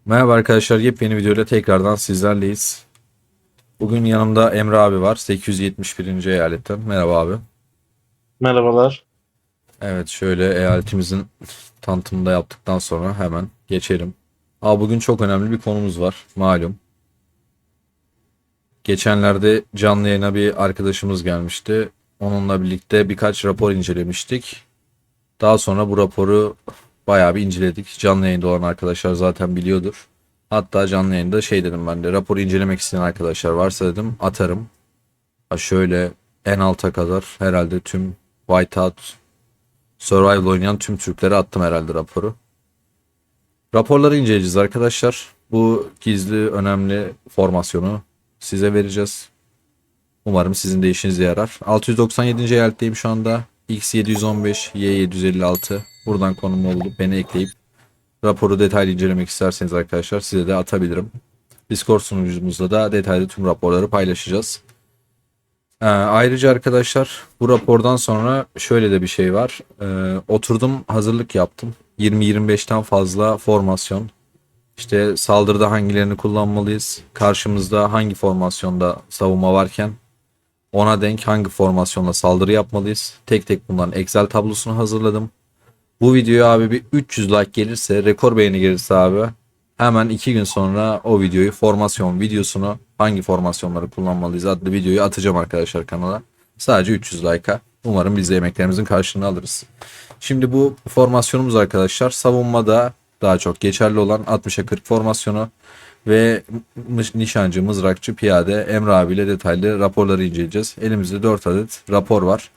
Merhaba arkadaşlar, yepyeni videoyla tekrardan sizlerleyiz. Bugün yanımda Emre abi var, 871. eyaletten. Merhaba abi. Merhabalar. Evet, şöyle eyaletimizin tanıtımını da yaptıktan sonra hemen geçelim. Abi bugün çok önemli bir konumuz var, malum. Geçenlerde canlı yayına bir arkadaşımız gelmişti. Onunla birlikte birkaç rapor incelemiştik. Daha sonra bu raporu bayağı bir inceledik. Canlı yayında olan arkadaşlar zaten biliyordur. Hatta canlı yayında şey dedim ben de, raporu incelemek isteyen arkadaşlar varsa dedim atarım. Ha şöyle, en alta kadar herhalde tüm Whiteout Survival oynayan tüm Türklere attım herhalde raporu. Raporları inceleyeceğiz arkadaşlar. Bu gizli önemli formasyonu size vereceğiz. Umarım sizin de işinize yarar. 697. eyaletteyim şu anda. X715, Y756. Buradan konumu bulup beni ekleyip raporu detaylı incelemek isterseniz arkadaşlar size de atabilirim. Discord sunucumuzda da detaylı tüm raporları paylaşacağız. Ayrıca arkadaşlar bu rapordan sonra şöyle de bir şey var. Oturdum, hazırlık yaptım. 20-25'ten fazla formasyon. İşte saldırıda hangilerini kullanmalıyız? Karşımızda hangi formasyonda savunma varken ona denk hangi formasyonla saldırı yapmalıyız? Tek tek bunların Excel tablosunu hazırladım. Bu videoya abi bir 300 like gelirse, rekor beğeni gelirse abi hemen 2 gün sonra o videoyu, formasyon videosunu, hangi formasyonları kullanmalıyız adlı videoyu atacağım arkadaşlar kanala. Sadece 300 like'a. Umarım biz de emeklerimizin karşılığını alırız. Şimdi bu formasyonumuz arkadaşlar savunmada daha çok geçerli olan 60'a 40 formasyonu ve nişancı, mızrakçı, piyade Emre abiyle detaylı raporları inceleyeceğiz. Elimizde 4 adet rapor var.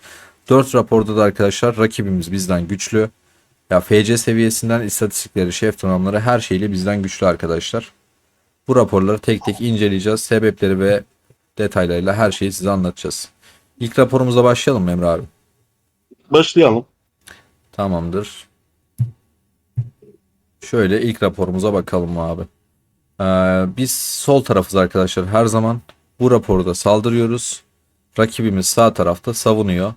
4 raporda da arkadaşlar rakibimiz bizden güçlü. Ya FC seviyesinden istatistikleri, şef donanımları her şeyle bizden güçlü arkadaşlar. Bu raporları tek tek inceleyeceğiz. Sebepleri ve detaylarıyla her şeyi size anlatacağız. İlk raporumuza başlayalım mı Emre abi? Başlayalım. Tamamdır. Şöyle ilk raporumuza bakalım abi. Biz sol tarafız arkadaşlar her zaman. Bu raporda saldırıyoruz. Rakibimiz sağ tarafta savunuyor.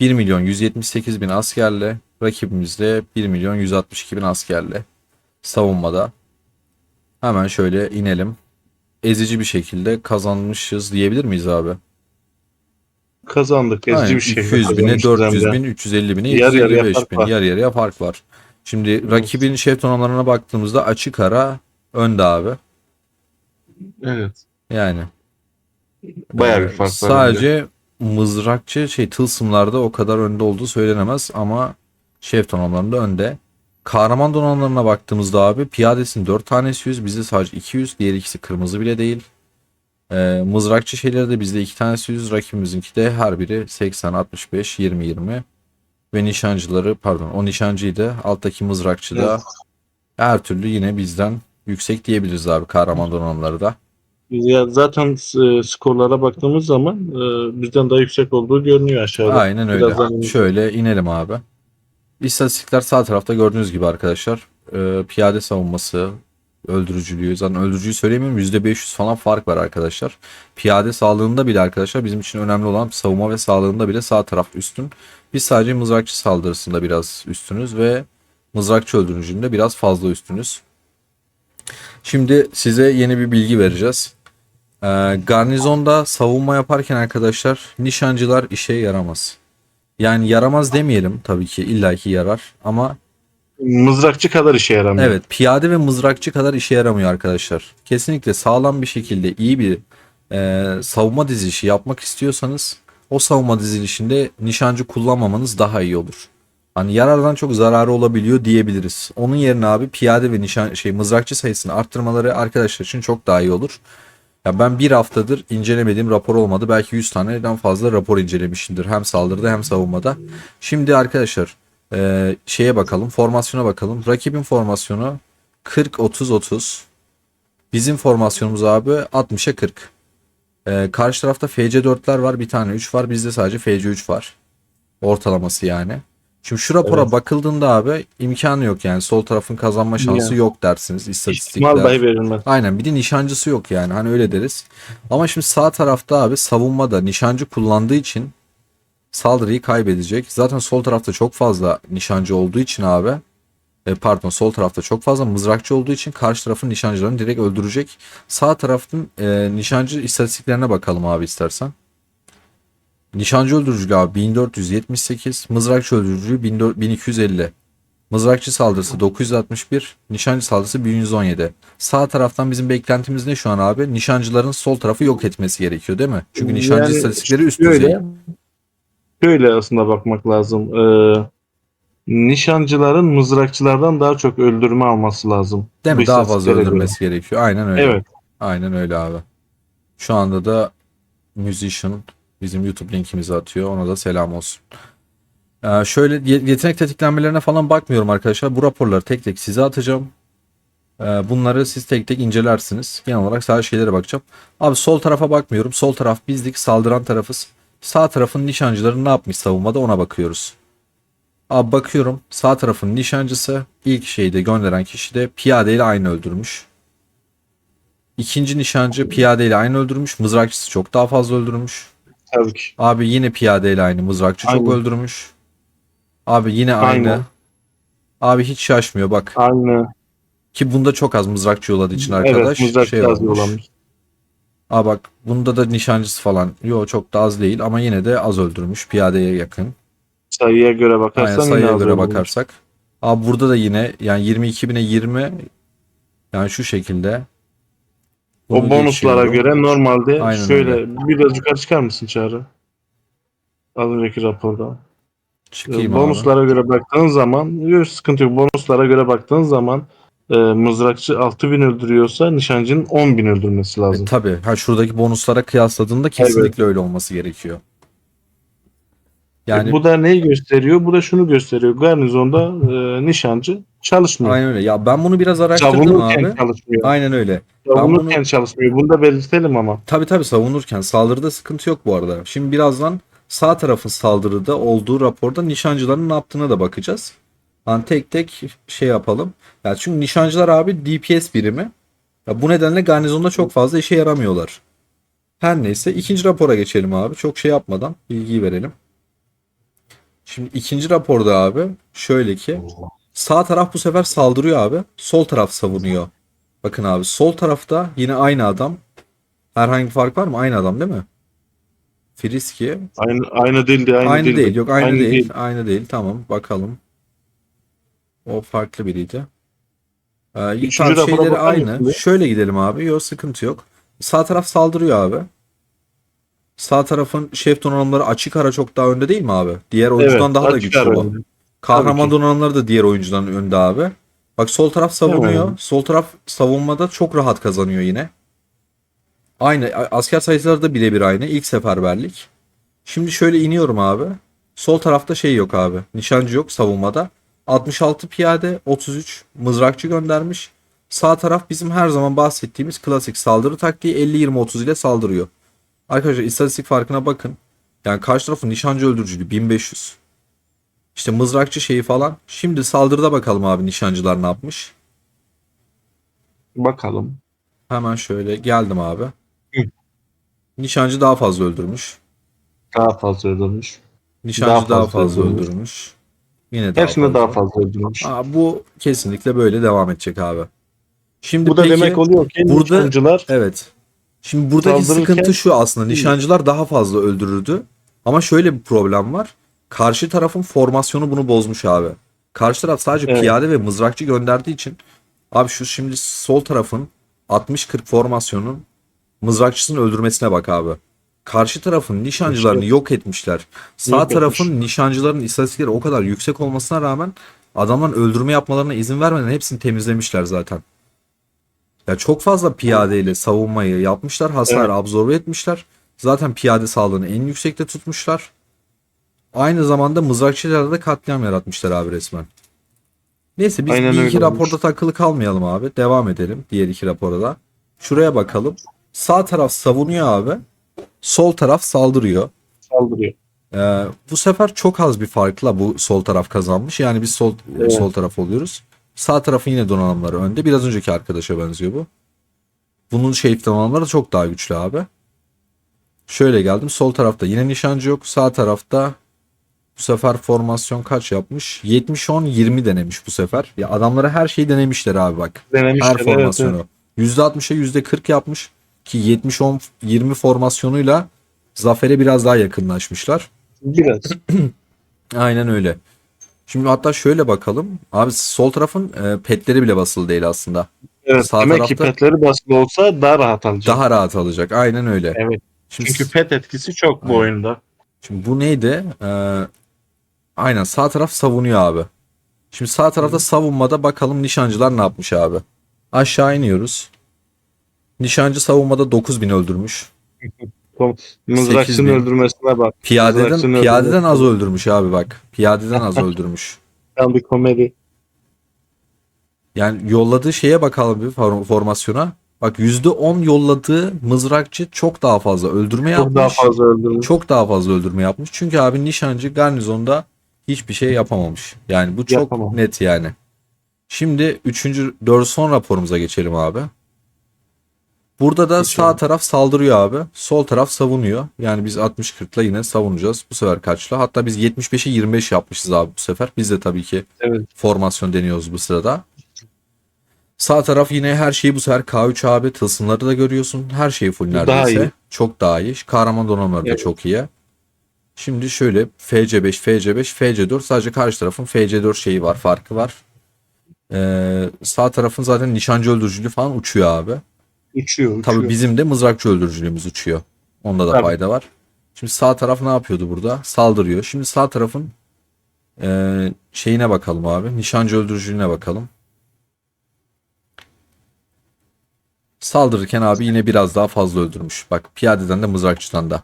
1 milyon 178 bin askerle, rakibimiz de 1 milyon 162 bin askerle savunmada. Hemen şöyle inelim. Ezici bir şekilde kazanmışız diyebilir miyiz abi? Kazandık. Ezici Aynen, bir şekilde 200 bine, kazanmışız hem 400 de. bin, 350 bine, Yarı yarıya 755 fark bin. var. Yarı yarıya fark var. Şimdi Evet. rakibin şef donanımlarına baktığımızda açık ara önde abi. Evet. Yani Bayağı bir fark var hem de. sadece mızrakçı tılsımlarda o kadar önde olduğu söylenemez ama şef donanımlarında önde. Kahraman donanımlarına baktığımızda abi piyadesinin 4 tanesi 100, bizde sadece 200, diğer ikisi kırmızı bile değil. Mızrakçı şeyleri de bizde 2 tanesi 100, rakibimizinki de her biri 80, 65, 20, 20. Ve nişancıları, pardon, o nişancıyı da alttaki mızrakçı Evet. da her türlü yine bizden yüksek diyebiliriz abi, kahraman donanımları da. Ya zaten skorlara baktığımız zaman bizden daha yüksek olduğu görünüyor aşağıda. Aynen öyle. Birazdan ineceğiz. Şöyle inelim abi. İstatistikler sağ tarafta gördüğünüz gibi arkadaşlar. Piyade savunması, öldürücülüğü. Zaten öldürücüyü söyleyemiyorum. %500 falan fark var arkadaşlar. Piyade sağlığında bile arkadaşlar bizim için önemli olan savunma ve sağlığında bile sağ taraf üstün. Biz sadece mızrakçı saldırısında biraz üstünüz ve mızrakçı öldürücülüğünde biraz fazla üstünüz. Şimdi size yeni bir bilgi vereceğiz. Garnizonda savunma yaparken arkadaşlar nişancılar işe yaramaz. Yani yaramaz demeyelim, tabii ki illaki yarar ama Mızrakçı kadar işe yaramıyor. evet, piyade ve mızrakçı kadar işe yaramıyor arkadaşlar. Kesinlikle sağlam bir şekilde iyi bir savunma dizilişi yapmak istiyorsanız o savunma dizilişinde nişancı kullanmamanız daha iyi olur. Hani yarardan çok zararı olabiliyor diyebiliriz. Onun yerine abi piyade ve mızrakçı sayısını arttırmaları arkadaşlar için çok daha iyi olur. Ya ben bir haftadır incelemediğim rapor olmadı. Belki 100 taneden fazla rapor incelemişimdir. Hem saldırıda hem savunmada. Şimdi arkadaşlar şeye bakalım. Formasyona bakalım. Rakibin formasyonu 40-30-30. Bizim formasyonumuz abi 60'a 40. Karşı tarafta FC4'ler var. Bir tane 3 var. Bizde sadece FC3 var. Ortalaması yani. Şimdi şu rapora Evet. bakıldığında abi imkanı yok yani. Sol tarafın kazanma şansı Yani yok dersiniz. ihtimal dahi İstatistikler. verilmez. Aynen, bir de nişancısı yok yani. Hani öyle deriz. Ama şimdi sağ tarafta abi savunmada nişancı kullandığı için saldırıyı kaybedecek. Zaten sol tarafta çok fazla nişancı olduğu için abi Pardon, sol tarafta çok fazla mızrakçı olduğu için karşı tarafın nişancılarını direkt öldürecek. Sağ tarafın nişancı istatistiklerine bakalım abi istersen. Nişancı öldürücülüğü abi 1478, mızrakçı öldürücülüğü 1250. Mızrakçı saldırısı 961, nişancı saldırısı 1117. Sağ taraftan bizim beklentimiz ne şu an abi? Nişancıların sol tarafı yok etmesi gerekiyor değil mi? Çünkü nişancı Yani istatistikleri üst düzey. şöyle aslında bakmak lazım. Nişancıların mızrakçılardan daha çok öldürme alması lazım Değil bu mi? Daha fazla istatistiklere göre. öldürmesi gerekiyor. Aynen öyle. Evet. Aynen öyle abi. Şu anda da Musician bizim YouTube linkimizi atıyor. Ona da selam olsun. Şöyle yetenek tetiklenmelerine falan bakmıyorum arkadaşlar. Bu raporları tek tek size atacağım. Bunları siz tek tek incelersiniz. Genel olarak sadece şeylere bakacağım. Abi sol tarafa bakmıyorum. Sol taraf bizdik. Saldıran tarafız. Sağ tarafın nişancıları ne yapmış savunmada ona bakıyoruz. Abi bakıyorum. Sağ tarafın nişancısı ilk şeyi de gönderen kişi de piyadeyle aynı öldürmüş. İkinci nişancı piyadeyle aynı öldürmüş. Mızrakçısı çok daha fazla öldürmüş. Tabii ki. Abi yine piyadeyle aynı. Mızrakçı çok Aynı. öldürmüş. Abi yine aynı. Aynı. Abi hiç şaşmıyor bak. Aynı. Ki bunda çok az mızrakçı yolladığı için Evet. arkadaş şey Mızrakçı az olmuş. yollamış. Aa bak bunda da nişancısı falan. Yo çok da az değil ama yine de az öldürmüş. Piyadeye yakın. Sayıya göre Aynen bakarsan yine sayıya az göre öldürmüş. bakarsak. Abi burada da yine yani 22.000'e 20 yani şu şekilde. Bunu O bonuslara geçiyorum. göre normalde Aynen öyle. şöyle biraz yukarı çıkar mısın Çağrı? Az önceki raporda. Çıkayım abi. Bonuslara göre baktığın zaman yok sıkıntı yok. Bonuslara göre baktığın zaman mızrakçı 6.000 öldürüyorsa nişancının 10.000 öldürmesi lazım. Tabii. Ha şuradaki bonuslara kıyasladığında Evet. kesinlikle öyle olması gerekiyor. Yani Bu da neyi gösteriyor? Bu da şunu gösteriyor. Garnizonda nişancı çalışmıyor. aynen öyle. Ya ben bunu biraz araştırdım Savunurken abi. çalışmıyor. Aynen öyle. Ben bunu Savunurken çalışmıyor. Bunu da belirtelim ama. tabii savunurken saldırıda sıkıntı yok bu arada. Şimdi birazdan sağ tarafın saldırıda olduğu raporda nişancıların ne yaptığına da bakacağız. Hani tek tek şey yapalım. Ya çünkü nişancılar abi DPS birimi. Ya bu nedenle garnizonda çok fazla işe yaramıyorlar. Her neyse ikinci rapora geçelim abi. Çok şey yapmadan bilgiyi verelim. Şimdi ikinci raporda abi şöyle ki sağ taraf bu sefer saldırıyor abi. Sol taraf savunuyor. Bakın abi sol tarafta yine aynı adam. Herhangi bir fark var mı? Aynı adam değil mi? Friski. Aynı değildi, aynı Aynı değil. değildi. Yok aynı Aynı değil. değil. Aynı değil. Tamam bakalım. O farklı biriydi. Tamam Üçüncü rapora şeyleri bakar aynı. mısın? Şöyle gidelim abi. Yok sıkıntı yok. Sağ taraf saldırıyor abi. Sağ tarafın şef donanımları açık ara çok daha önde değil mi abi? Diğer Evet, oyuncudan daha da açık güçlü ara bu. önde. Tabii Kahraman ki. donanımları da diğer oyuncudan önde abi. Bak sol taraf savunuyor. Hemen. Sol taraf savunmada çok rahat kazanıyor yine. Aynı. Asker sayıları da birebir aynı. İlk seferberlik. Şimdi şöyle iniyorum abi. Sol tarafta şey yok abi. Nişancı yok savunmada. 66 piyade, 33 mızrakçı göndermiş. Sağ taraf bizim her zaman bahsettiğimiz klasik saldırı taktiği 50-20-30 ile saldırıyor. Arkadaşlar istatistik farkına bakın. Yani karşı tarafın nişancı öldürücülüğü 1500. İşte mızrakçı şeyi falan. Şimdi saldırıda bakalım abi nişancılar ne yapmış. Bakalım. Hemen şöyle geldim abi. Hı. Nişancı daha fazla öldürmüş. Daha fazla öldürmüş. Daha Nişancı daha fazla fazla öldürmüş. öldürmüş. Yine daha Hepsinde daha fazla. fazla öldürmüş. Bu kesinlikle böyle devam edecek abi. Şimdi Bu da demek peki oluyor ki burada nişancılar evet. Şimdi buradaki sıkıntı saldırırken şu aslında. iyi. Nişancılar daha fazla öldürürdü. Ama şöyle bir problem var. Karşı tarafın formasyonu bunu bozmuş abi. Karşı taraf sadece Evet, piyade ve mızrakçı gönderdiği için abi şu şimdi sol tarafın 60-40 formasyonun mızrakçısını öldürmesine bak abi. Karşı tarafın işte nişancılarını yok etmişler. Sağ yok etmiş. tarafın nişancıların istatistikleri o kadar yüksek olmasına rağmen adamların öldürme yapmalarına izin vermeden hepsini temizlemişler zaten. Ya çok fazla piyadeyle savunmayı yapmışlar. Hasar Evet, absorbe etmişler. Zaten piyade sağlığını en yüksekte tutmuşlar. Aynı zamanda mızrakçılarla da katliam yaratmışlar abi resmen. Neyse biz aynen bir öyle iki raporda olmuş. takılı kalmayalım abi. Devam edelim diğer iki rapora da. Şuraya bakalım. Sağ taraf savunuyor abi. Sol taraf saldırıyor. Saldırıyor. Bu sefer çok az bir farkla bu sol taraf kazanmış. Yani biz sol Evet, taraf oluyoruz. Sağ tarafın yine donanımları önde. Biraz önceki arkadaşa benziyor bu. Bunun şehit donanımları çok daha güçlü abi. Şöyle geldim. Sol tarafta yine nişancı yok. Sağ tarafta Bu sefer formasyon kaç yapmış? 70-10-20 denemiş bu sefer. Ya adamlara her şeyi denemişler abi bak. Her Denemişler, evet, evet. formasyonu. %60'a %40 yapmış. Ki 70-10-20 formasyonuyla zafere biraz daha yakınlaşmışlar. Biraz. Aynen öyle. Şimdi hatta şöyle bakalım. Abi sol tarafın petleri bile basılı değil aslında. Evet. Sağ Demek ki tarafta petleri basılı olsa daha rahat alacak. daha rahat alacak. Aynen öyle. Evet. Şimdi Çünkü pet etkisi çok bu aynen. oyunda. Şimdi bu neydi? Aynen sağ taraf savunuyor abi. Şimdi sağ tarafta savunmada bakalım nişancılar ne yapmış abi. Aşağı iniyoruz. Nişancı savunmada 9.000 öldürmüş. Mızrakçının 8.000. öldürmesine bak. Piyadeden Mızrakçının piyadeden az öldürmesine bak. öldürmüş abi bak. Piyadeden az öldürmüş. Tam bir komedi. Yani yolladığı şeye bakalım bir formasyona. Bak %10 yolladığı mızrakçı çok daha fazla öldürme Çok daha yapmış. fazla öldürmüş. Çok daha fazla öldürme yapmış. Çünkü abi nişancı garnizonda hiçbir şey yapamamış. Yani bu çok Yapamam. net yani. Şimdi 3. 4 son raporumuza geçelim abi. Burada da sağ Geçelim. taraf saldırıyor abi. Sol taraf savunuyor. Yani biz 60-40'la yine savunacağız. Bu sefer kaçla? Hatta biz 75'e 25 yapmışız abi bu sefer. Biz de tabii ki Evet. formasyon deniyoruz bu sırada. Sağ taraf yine her şeyi bu sefer K3 abi. Tılsımları da görüyorsun. Her şey full Bu daha neredeyse. iyi. Çok daha iyi. Kahraman donanımları da Evet. çok iyi. Şimdi şöyle FC5, FC5, FC4 sadece karşı tarafın FC4 şeyi var, farkı var. Sağ tarafın zaten nişancı öldürücülüğü falan uçuyor abi. Uçuyor, Tabii uçuyor. bizim de mızrakçı öldürücülüğümüz uçuyor. Onda da Tabii. fayda var. Şimdi sağ taraf ne yapıyordu burada? Saldırıyor. Şimdi sağ tarafın şeyine bakalım abi. Nişancı öldürücülüğüne bakalım. Saldırırken abi yine biraz daha fazla öldürmüş. Bak piyadeden de mızrakçıdan da. Ya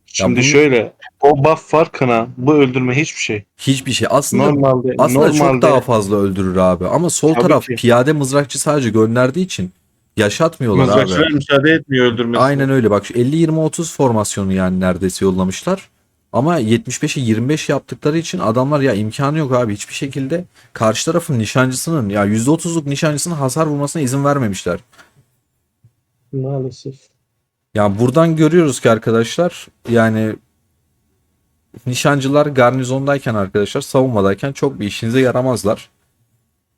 Şimdi bunun şöyle, o buff farkına bu öldürme hiçbir şey. hiçbir şey. Aslında Normalde çok daha normalde fazla öldürür abi. Ama sol tabii taraf ki piyade mızrakçı sadece gönderdiği için yaşatmıyorlar abi. mızrakçılar müsaade etmiyor öldürmesine. Aynen öyle. Bak şu 50-20-30 formasyonu yani neredeyse yollamışlar. Ama 75'e 25 yaptıkları için adamlar ya imkanı yok abi hiçbir şekilde karşı tarafın nişancısının ya %30'luk nişancısının hasar vurmasına izin vermemişler. Maalesef. Yani buradan görüyoruz ki arkadaşlar yani nişancılar garnizondayken arkadaşlar savunmadayken çok bir işinize yaramazlar.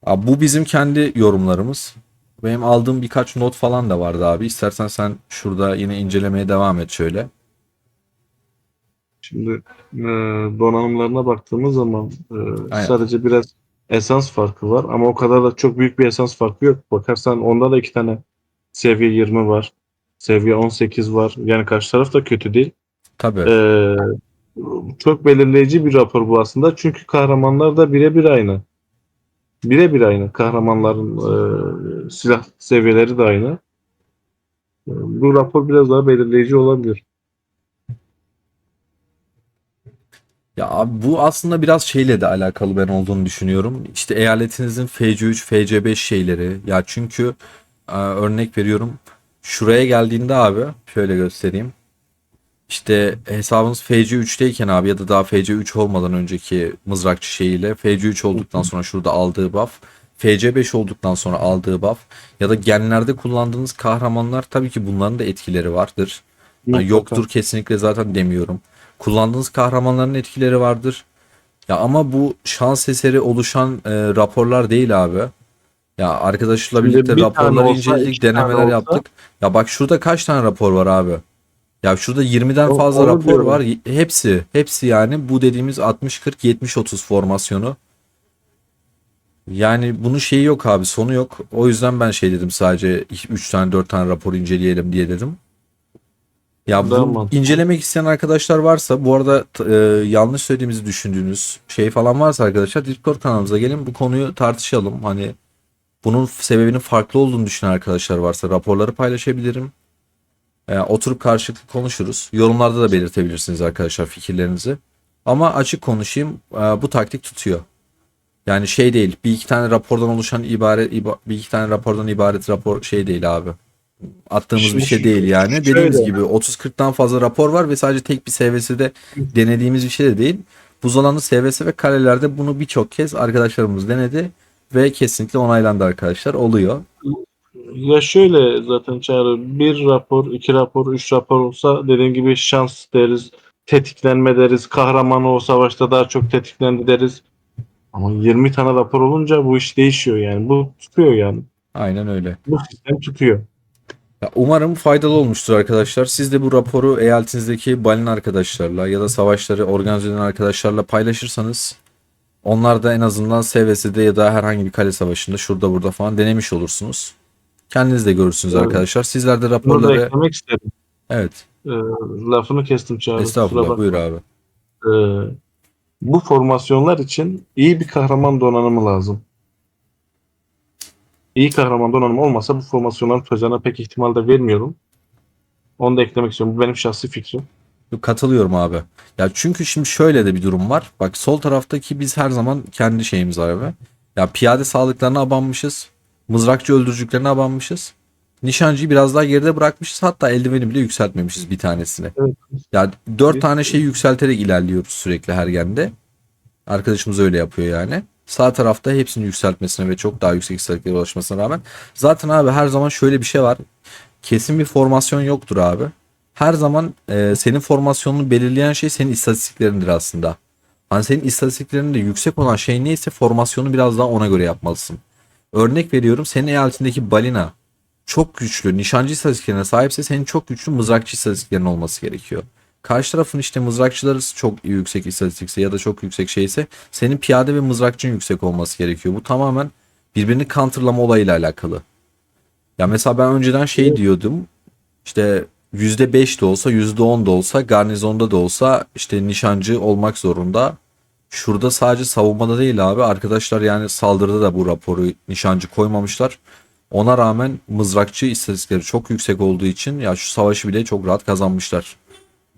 Abi bu bizim kendi yorumlarımız. Benim aldığım birkaç not falan da vardı abi. İstersen sen şurada yine incelemeye devam et şöyle. Şimdi donanımlarına baktığımız zaman Aynen. sadece biraz esans farkı var ama o kadar da çok büyük bir esans farkı yok. Bakarsan onda da iki tane seviye 20 var. Seviye 18 var. Yani karşı taraf da kötü değil. Tabii. E, Çok belirleyici bir rapor bu aslında. Çünkü kahramanlar da birebir aynı. Birebir aynı. Kahramanların silah seviyeleri de aynı. Bu rapor biraz daha belirleyici olabilir. Ya abi bu aslında biraz şeyle de alakalı ben olduğunu düşünüyorum. İşte eyaletinizin FC3, FC5 şeyleri. Ya çünkü örnek veriyorum. Şuraya geldiğinde abi şöyle göstereyim. İşte hesabınız FC3'teyken abi ya da daha FC3 olmadan önceki mızrakçı şeyiyle FC3 olduktan sonra şurada aldığı buff, FC5 olduktan sonra aldığı buff ya da genlerde kullandığınız kahramanlar tabii ki bunların da etkileri vardır. Ha, Mutlaka. yoktur kesinlikle zaten demiyorum. Kullandığınız kahramanların etkileri vardır. Ya ama bu şans eseri oluşan raporlar değil abi. Ya arkadaşlarla birlikte Şimdi bir tane raporları olsa, inceledik, iki tane denemeler olsa, yaptık. Ya bak şurada kaç tane rapor var abi? Ya şurada 20'den fazla onu rapor var. diyorum. Hepsi yani bu dediğimiz 60-40-70-30 formasyonu. Yani bunun şeyi yok abi, sonu yok. O yüzden ben şey dedim, sadece 3 tane 4 tane rapor inceleyelim diye dedim. Ya Daha bu mantıklı. incelemek isteyen arkadaşlar varsa, bu arada yanlış söylediğimizi düşündüğünüz şey falan varsa arkadaşlar Discord kanalımıza gelin, bu konuyu tartışalım. Hani bunun sebebinin farklı olduğunu düşünen arkadaşlar varsa raporları paylaşabilirim. Oturup karşılıklı konuşuruz. Yorumlarda da belirtebilirsiniz arkadaşlar fikirlerinizi. Ama açık konuşayım, bu taktik tutuyor. Yani şey değil, bir iki tane rapordan oluşan bir iki tane rapordan ibaret rapor şey değil abi. Attığımız bir Şimdi şey değil yani. şöyle, Dediğimiz gibi 30-40'tan fazla rapor var ve sadece tek bir SVS'de denediğimiz bir şey de değil. Buzalanlı SVS ve kalelerde bunu birçok kez arkadaşlarımız denedi ve kesinlikle onaylandı arkadaşlar. Oluyor. ya şöyle zaten Çağrı, bir rapor, iki rapor, üç rapor olsa dediğim gibi şans deriz. tetiklenme deriz. Kahramanı o savaşta daha çok tetiklendi deriz. Ama 20 tane rapor olunca bu iş değişiyor yani. Bu tutuyor yani. Aynen öyle. Bu sistem tutuyor. Ya umarım faydalı olmuştur arkadaşlar. Siz de bu raporu eyaletinizdeki balin arkadaşlarla ya da savaşları organize eden arkadaşlarla paylaşırsanız onlar da en azından SVS'de ya da herhangi bir kale savaşında şurada burada falan denemiş olursunuz. Kendiniz de görürsünüz Evet. arkadaşlar. Sizler de Bunu da raporları eklemek istedim. evet, Ee, Lafını kestim Çağrı. Kusura estağfurullah, buyur bakma. abi. Ee, Bu formasyonlar için iyi bir kahraman donanımı lazım. İyi kahraman donanımı olmasa bu formasyonların çözene pek ihtimal de vermiyorum. Onu da eklemek istiyorum. Bu benim şahsi fikrim. Katılıyorum abi. Ya çünkü şimdi şöyle de bir durum var. Bak sol taraftaki biz her zaman kendi şeyimiz var abi. Ya piyade sağlıklarına abanmışız. Mızrakçı öldürücülüklerine abanmışız. Nişancıyı biraz daha geride bırakmışız. Hatta eldiveni bile yükseltmemişiz bir tanesini. Evet. Ya 4 Biz, tane şeyi yükselterek ilerliyoruz sürekli her gende. Arkadaşımız öyle yapıyor yani. Sağ tarafta hepsini yükseltmesine ve çok daha yüksek istatistiklere ulaşmasına rağmen. Zaten abi her zaman şöyle bir şey var. Kesin bir formasyon yoktur abi. Her zaman senin formasyonunu belirleyen şey senin istatistiklerindir aslında. Hani senin istatistiklerinde yüksek olan şey neyse formasyonu biraz daha ona göre yapmalısın. Örnek veriyorum, senin eyaletindeki balina çok güçlü nişancı istatistiklerine sahipse senin çok güçlü mızrakçı istatistiklerin olması gerekiyor. Karşı tarafın işte mızrakçıları çok yüksek istatistikse ya da çok yüksek şeyse senin piyade ve mızrakçın yüksek olması gerekiyor. Bu tamamen birbirini counterlama olayıyla alakalı. Ya mesela ben önceden şey diyordum. İşte %5 de olsa %10 da olsa garnizonda da olsa işte nişancı olmak zorunda. Şurada sadece savunmada değil abi. Arkadaşlar yani saldırıda da bu raporu nişancı koymamışlar. Ona rağmen mızrakçı istatistikleri çok yüksek olduğu için ya şu savaşı bile çok rahat kazanmışlar.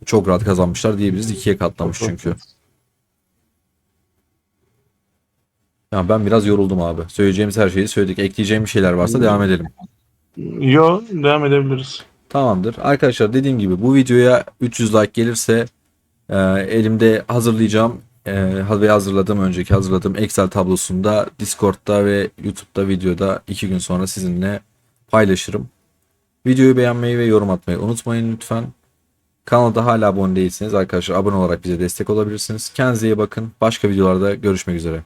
Çok rahat kazanmışlar diyebiliriz. İkiye katlamış çünkü. Ya ben biraz yoruldum abi. Söyleyeceğimiz her şeyi söyledik. Ekleyeceğim bir şeyler varsa devam edelim. Yo, devam edebiliriz. Tamamdır. Arkadaşlar dediğim gibi bu videoya 300 like gelirse elimde hazırlayacağım ve önceki hazırladığım Excel tablosunda Discord'da ve YouTube'da videoda 2 gün sonra sizinle paylaşırım. Videoyu beğenmeyi ve yorum atmayı unutmayın lütfen. Kanalda hala abone değilseniz arkadaşlar abone olarak bize destek olabilirsiniz. Kendinize iyi bakın. Başka videolarda görüşmek üzere.